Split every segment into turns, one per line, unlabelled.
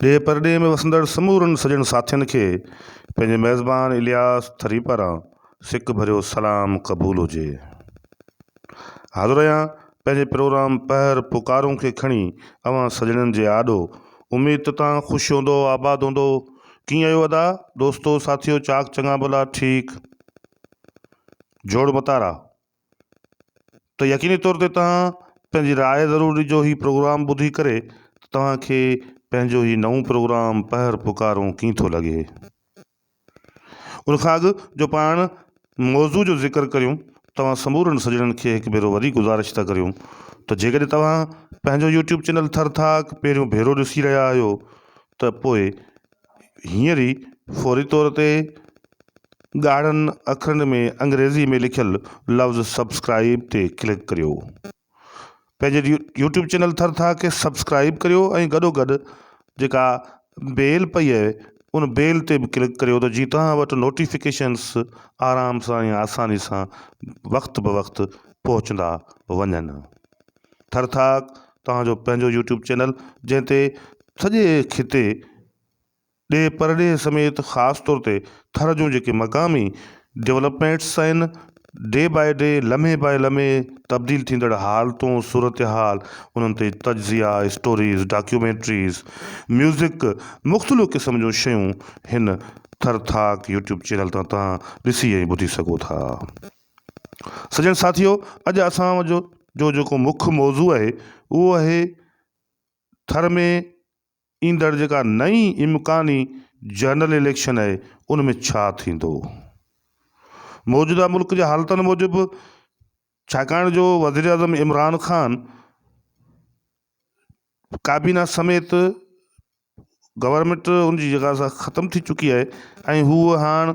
ॾे परॾे में वसंदड़ समूरनि सॼण साथियुनि खे पंहिंजे मेज़बान इलियास थरी पारां सिक भरियो सलाम क़बूल हुजे। हाज़ुर आहियां पंहिंजे प्रोग्राम पहर पुकारों खे खणी अवां सॼणनि जे आॾो। उमेद त तव्हां ख़ुशि हूंदो, आबाद हूंदो। कीअं आहियो अदा दोस्तो साथियो, चाक चङा भला ठीक जोड़ मतारा। त यकीनी तौर ते तव्हां पंहिंजी राय ज़रूरु ॾिजो। ही प्रोग्राम ॿुधी करे तव्हांखे पंहिंजो ही नओं प्रोग्राम पहर पुकारों कीअं थो लॻे। उनखां अॻु जो पाण मौज़ू जो ज़िक्र करियूं, तव्हां समूरनि सॼणनि खे हिकु भेरो वरी गुज़ारिश था करियूं त जेकॾहिं तव्हां पंहिंजो यूट्यूब चैनल थरथाक पहिरियों भेरो ॾिसी रहिया आहियो त पोइ हींअर ई फौरी तौर ते ॻाढ़नि अखरनि में अंग्रेज़ी में लिखियल लफ़्ज़ सब्सक्राइब ते क्लिक करियो। पंहिंजे यूट्यूब चैनल थरथाक खे सब्सक्राइब करियो ऐं गॾोगॾु जेका बेल पई आहे उन बेल ते बि क्लिक करियो त जीअं तव्हां वटि नोटिफिकेशन्स आराम सां या आसानी सां वक़्तु ब वक़्तु पहुचंदा वञनि। थरथाक तव्हांजो पंहिंजो यूट्यूब चैनल जंहिं ते सॼे खिते ॾे परॾे समेत ख़ासि तौर ते थर जूं जेके मक़ामी डेवलपमेंट्स आहिनि, डे बाय डे, लम्हे बाय लम्हे तब्दील थींदड़ हालतूं, सूरत हाल, उन्हनि ते तजिया, स्टोरीज़, डॉक्यूमेंट्रीज़, म्यूज़िक, मुख़्तलिफ़ क़िस्म जूं शयूं हिन थरथाक यूट्यूब चैनल तां तव्हां ॾिसी ऐं ॿुधी सघो था। सॼण साथियो, अॼु असां जो जेको मुख्य मौज़ू आहे उहो आहे थर में ईंदड़ जेका नई इम्कानी जनरल इलेक्शन आहे उन में छा थींदो। मौजूदा मुल्क जे हालतुनि मूजिबि छाकाणि जो वज़ीर आज़म इमरान ख़ान काबीना समेत गवर्नमेंट उनजी जॻह सां ख़तमु थी चुकी आहे ऐं हूअ हाणे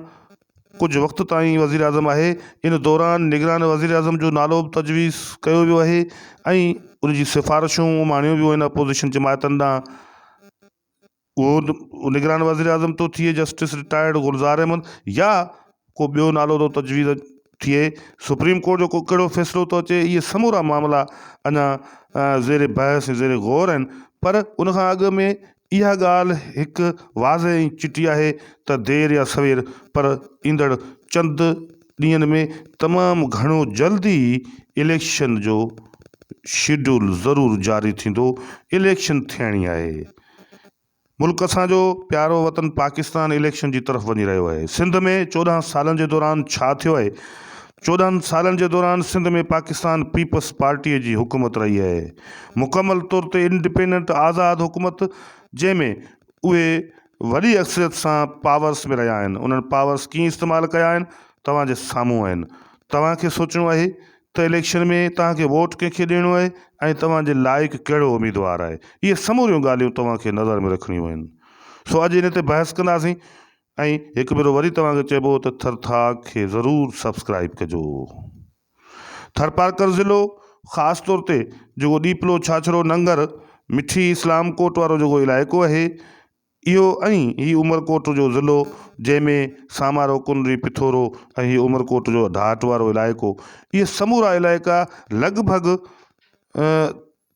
कुझु वक़्तु ताईं वज़ीर आज़म आहे। इन दौरान निगरान वज़ीर आज़म जो नालो बि तजवीज़ कयो वियो आहे ऐं उनजी सिफ़ारिशूं माणियूं वियूं आहिनि अपोज़िशन जमायतनि ॾांहुं। उहो निगरान वज़ीर आज़म तो थिए जस्टिस रिटायर्ड गुलज़ार अहमद या को ॿियो नालो तो तजवीज़ थिए, सुप्रीम कोर्ट जो को कहिड़ो फ़ैसिलो थो अचे, इहे समूरा मामला अञा ज़ेर बहस ज़ेर गौर आहिनि। पर उनखां अॻु में इहा ॻाल्हि हिकु वाज़े ऐं चिटी आहे त देर या सवेर पर ईंदड़ चंद ॾींहंनि में तमामु घणो जल्दी इलेक्शन जो शेड्यूल ज़रूरु जारी थींदो। इलेक्शन थियणी आहे। मुल्क असांजो प्यारो वतन पाकिस्तान इलेक्शन जी तरफ़ वञी रहियो आहे। सिंध में 14 सालनि जे दौरान छा थियो आहे? 14 सालनि जे दौरान सिंध में पाकिस्तान पीपल्स पार्टीअ जी हुकूमत रही आहे, मुकमल तौर ते इंडिपेंडेंट आज़ादु हुकूमत, जंहिंमें उहे वॾी अक्सरियत सां पावर्स में रहिया आहिनि। उन्हनि पावर्स कीअं इस्तेमालु कया आहिनि तव्हांजे साम्हूं आहिनि। तव्हांखे सोचणो आहे त इलेक्शन में तव्हांखे वोट कंहिंखे ॾियणो आहे ऐं तव्हांजे लाइक़ु कहिड़ो उम्मीदवार आहे। इहे समूरियूं ॻाल्हियूं तव्हांखे नज़र में रखणियूं आहिनि। सो अॼु इन ते बहस कंदासीं ऐं हिकु भेरो वरी तव्हांखे चइबो त थरथाक खे ज़रूरु सब्सक्राइब कजो। थरपारकर ज़िलो ख़ासि तौर ते जेको ॾीपलो, छाछड़ो, नंगर, मिठी, इस्लाम कोट वारो जेको इलाइक़ो आहे इहो ऐं हीउ उमरकोट जो ज़िलो जंहिंमें सामारो, कुनरी, पिथोरो ऐं हीउ उमरकोट जो ढाट वारो इलाइक़ो, इहे समूरा इलाइक़ा लॻभॻि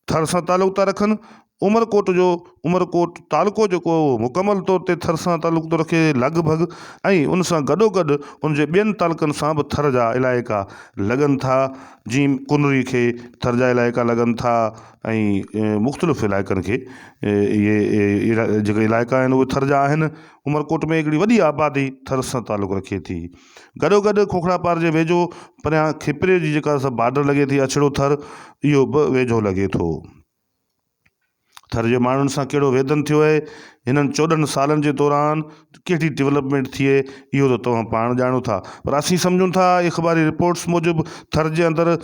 थर सां तालुक़ु था रखनि। उमरकोट तालुको जेको मुकमल तौर ते थर सां तालुक़ु थो रखे लॻभॻि, ऐं उन सां गॾोगॾु उनजे ॿियनि तालुकनि सां बि थर जा इलाइक़ा लॻनि था। जीअं कुनरी खे थर जा इलाइक़ा लॻनि था ऐं मुख़्तलिफ़ इलाइक़नि खे इहे जेके इलाइक़ा आहिनि उहे थर जा आहिनि। उमरकोट में हिकिड़ी वॾी आबादी थर सां तालुक़ु रखे थी। गॾोगॾु खोखड़ा पार जे वेझो परियां खिपरे जी जेका बॉर्डर लॻे थी, अछड़ो थर, इहो बि वेझो लॻे थो। थर जे माण्हुनि सां कहिड़ो वेदन थियो आहे हिननि 14 सालनि जे दौरान, कहिड़ी डेवलपमेंट थी आहे इहो त तव्हां पाण ॼाणो था। पर असीं सम्झूं था इख़बारी रिपोर्ट्स मूजिबि थर जे अंदरि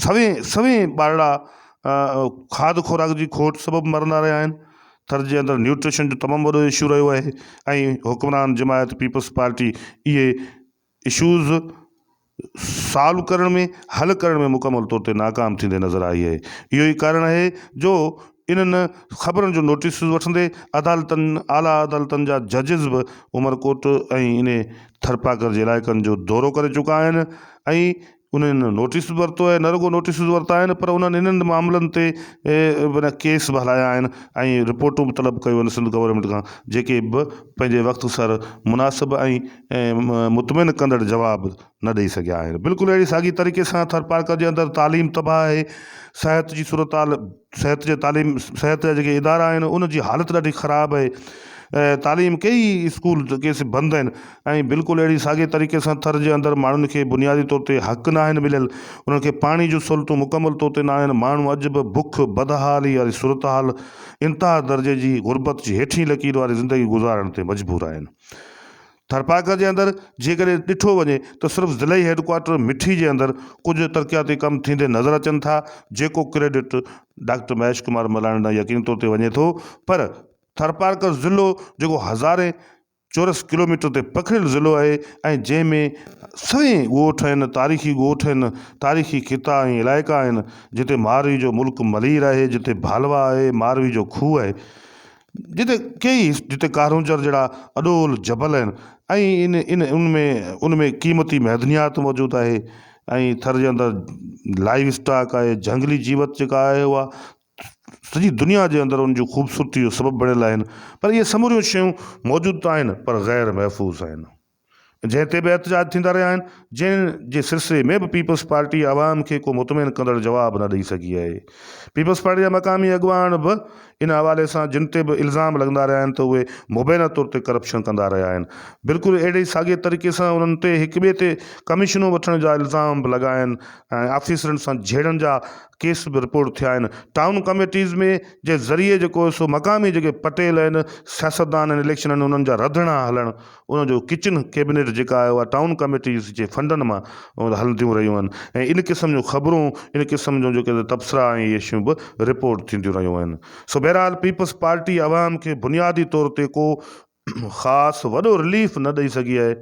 सवें ॿारड़ा खाद खुराक जी खोट सबबु मरंदा रहिया आहिनि। थर जे अंदरि न्यूट्रिशन जो तमामु वॾो इशू रहियो आहे ऐं हुक्मरान जमायत पीपल्स पार्टी इहे इशूज़ सॉल्व करण में, हल करण में मुकमल तौर ते नाकाम थींदे नज़र आई आहे। इहो ई कारण आहे जो इन्हनि ख़बरुनि जो नोटिस वठंदे अदालतनि, आला अदालतनि जा जजिस बि उमरकोट ऐं इन थरपाकर जे इलाइक़नि जो दौरो करे चुका आहिनि ऐं उन्हनि नोटिस वरितो आहे, न रुगो नोटिस वरिता आहिनि पर उन्हनि इन्हनि मामलनि ते माना केस बि हलाया आहिनि ऐं रिपोर्टूं बि तलब कयूं आहिनि सिंध गवर्नमेंट खां, जेके बि पंहिंजे वक़्तु सर मुनासिबु ऐं मुतमिन कंदड़ जवाबु न ॾेई सघिया आहिनि। बिल्कुलु अहिड़ी साॻी तरीक़े सां थरपारकर जे अंदरि तालीम तबाह आहे, सिहत जी सूरत हाल, सिहत जा जेके इदारा आहिनि उन जी हालति ॾाढी ख़राबु आहे। तालीम कई स्कूल केस बंदि आहिनि ऐं बिल्कुलु अहिड़ी साॻे तरीक़े सां थर जे अंदरि माण्हुनि खे बुनियादी तौर ते हक़ न आहिनि मिलियल, उन्हनि खे पाणी जूं सहूलियतूं मुकमल तौर ते न आहिनि। माण्हू अॼु बि बुख बदहाली वारी सूरत हाल, इंतिहा दर्जे जी गुरबत जी हेठीं लकीर वारी ज़िंदगी गुज़ारण ते मजबूर आहिनि। थरपारकर जे अंदरि जेकॾहिं ॾिठो वञे त सिर्फ़ु ज़िलई हेडक्वाटर मिठी जे अंदरि कुझु तरक़ियाती कम थींदे नज़र अचनि था, जेको क्रेडिट डॉक्टर महेश कुमार मलाणी ॾांहुं यकीन तौर ते वञे थो। पर थरपारकर ज़िलो जेको हज़ारे चौरस किलोमीटर ते पखिड़ियल ज़िलो आहे ऐं जंहिंमें सभई ॻोठ आहिनि, तारीख़ी ॻोठ आहिनि, तारीख़ी खिता ऐं इलाइक़ा आहिनि, जिते मारवी जो मुल्क मलीर आहे, जिते भालवा आहे, मारवी जो खूह आहे, जिते कारूंजर जहिड़ा अॾोल जबल आहिनि ऐं उनमें क़ीमती महदनियात मौजूदु आहे ऐं थर जे अंदरि लाइव स्टॉक आहे, झंगली जीवत जेका आहे उहा सॼी दुनिया जे अंदरि उन जूं ख़ूबसूरती जो सबबु बणियल आहिनि। पर इहे समूरियूं शयूं मौजूदु त आहिनि पर ग़ैर महफ़ूज़ आहिनि, जंहिं ते बि एहतजाज थींदा रहिया आहिनि, जंहिं सिलसिले में बि पीपल्स पार्टी आवाम खे को मुतमिन कंदड़ जवाबु न ॾेई सघी आहे। पीपल्स पार्टी जा मक़ामी अॻुवान बि इन हवाले सां जिन ते बि इल्ज़ाम लॻंदा रहिया आहिनि त उहे मुबैना तौर ते करप्शन कंदा रहिया आहिनि। बिल्कुलु अहिड़े साॻिए तरीक़े सां उन्हनि ते हिक ॿिए ते कमीशनूं वठण जा इल्ज़ाम बि लॻा आहिनि ऐं ऑफिसरनि सां झेड़नि जा केस बि रिपोर्ट थिया आहिनि। टाउन कमेटीज़ में जे ज़रिए जेको सो मक़ामी जेके पटेल आहिनि, सियासतदान आहिनि, इलेक्शन आहिनि, उन्हनि जा रधिणा हलणु, उनजो किचन कैबिनेट जेका आहे उहा टाउन कमेटीज़ जे फंडनि मां हलंदियूं रहियूं आहिनि ऐं इन क़िस्म जूं ख़बरूं, इन क़िस्म जूं जेके तबसरा ऐं इहे शयूं बि रिपोर्ट थींदियूं रहियूं आहिनि। सो बहरहाल पीपल्स पार्टी आवाम खे बुनियादी तौर ते को ख़ासि वॾो रिलीफ न ॾेई सघी आहे,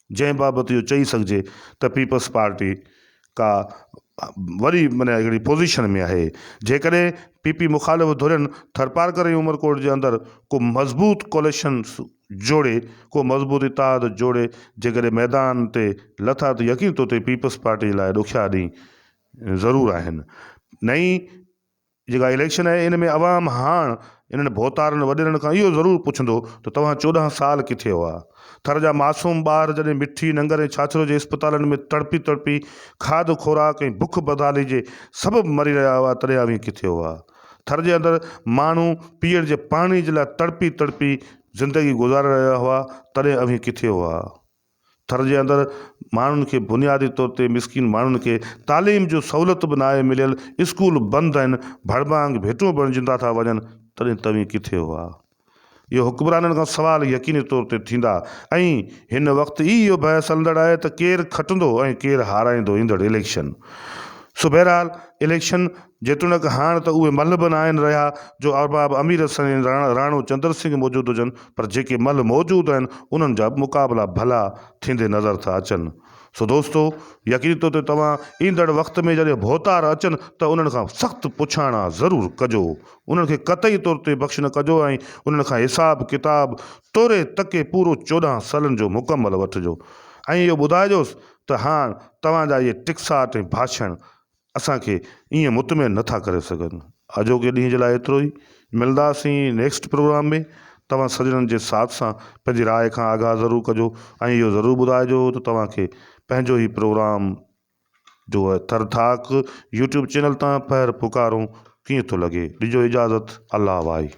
जंहिं बाबति इहो चई सघिजे त पीपल्स पार्टी का वरी माना हिकिड़ी पोज़ीशन में आहे। जेकॾहिं पीपी मुखालिफ़ धुरियुनि थरपारकर ऐं उमरकोट जे अंदरि को मज़बूत कोलिशन जोड़े, को मज़बूत इतिहाद जोड़े, जेकॾहिं मैदान ते लथा त यकीन तौर ते पीपल्स पार्टी लाइ ॾुखिया ॾींहुं ज़रूरु आहिनि। नई जेका इलेक्शन आहे इन में अवाम हाणे इन्हनि भोतारनि वॾेरनि खां इहो ज़रूरु पुछंदो त तव्हां 14 साल किथे हुआ। थर जा मासूम ॿार जॾहिं मिठी नंगर ऐं छाछरो जे इस्पतालनि में तड़पी तड़पी खाध खुराक ऐं बुख बदाली जे सबबु मरी रहिया हुआ, तॾहिं अवी किथे हुआ। थर जे अंदरि माण्हू पीअण जे पाणी जे लाइ तड़पी तड़पी ज़िंदगी गुज़ारे रहिया हुआ, तॾहिं अवी किथे हुआ। थर जे अंदरि माण्हुनि खे बुनियादी तौर ते मिसकिन माण्हुनि खे तालीम जो सहूलियत बि न आहे मिलियल, स्कूल बंदि आहिनि, भड़बांग भेटूं बणिजंदा था वञनि, तॾहिं तव्हीं किथे हुआ। इहो हुक्मराननि खां सुवाल यकीनी तौर ते थींदा ऐं हिन वक़्तु इहो बहस हलंदड़ आहे त केरु खटंदो ऐं केरु हाराईंदो ईंदड़ इलेक्शन। सो बहरहाल इलेक्शन जेतोणीकि हाणे त उहे मल बि न आहिनि रहिया जो अरबाब अमीर हसन राणो चंद्र सिंह मौजूदु हुजनि, पर जेके मल मौजूदु आहिनि उन्हनि जा बि मुक़ाबला भला थींदे नज़र था अचनि। सो दोस्तो, यकीनी तौर ते तव्हां ईंदड़ वक़्त में जॾहिं भोतार अचनि त उन्हनि खां सख़्तु पुछाणा ज़रूरु कजो, उन्हनि खे क़तई तौर ते बख़्श न कजो ऐं उन्हनि खां हिसाब किताब तोरे तके पूरो 14 सालनि जो मुकमल वठिजो ऐं इहो ॿुधाइजोसि त हाणे तव्हांजा इहे टिकसाट ऐं भाषण असांखे ईअं मुतमिन नथा करे सघनि। अॼोके ॾींहं जे लाइ एतिरो ई, मिलंदासीं नेक्स्ट प्रोग्राम में। तव्हां सॼणनि जे साथ सां पंहिंजी राय खां आगाह ज़रूरु कजो ऐं इहो ज़रूरु ॿुधाइजो त तव्हांखे पंहिंजो ई प्रोग्राम जो आहे थर थाक यूट्यूब चैनल तां पहिर पुकारूं कीअं थो लॻे। ॾिजो इजाज़त, अल्लाह वाही।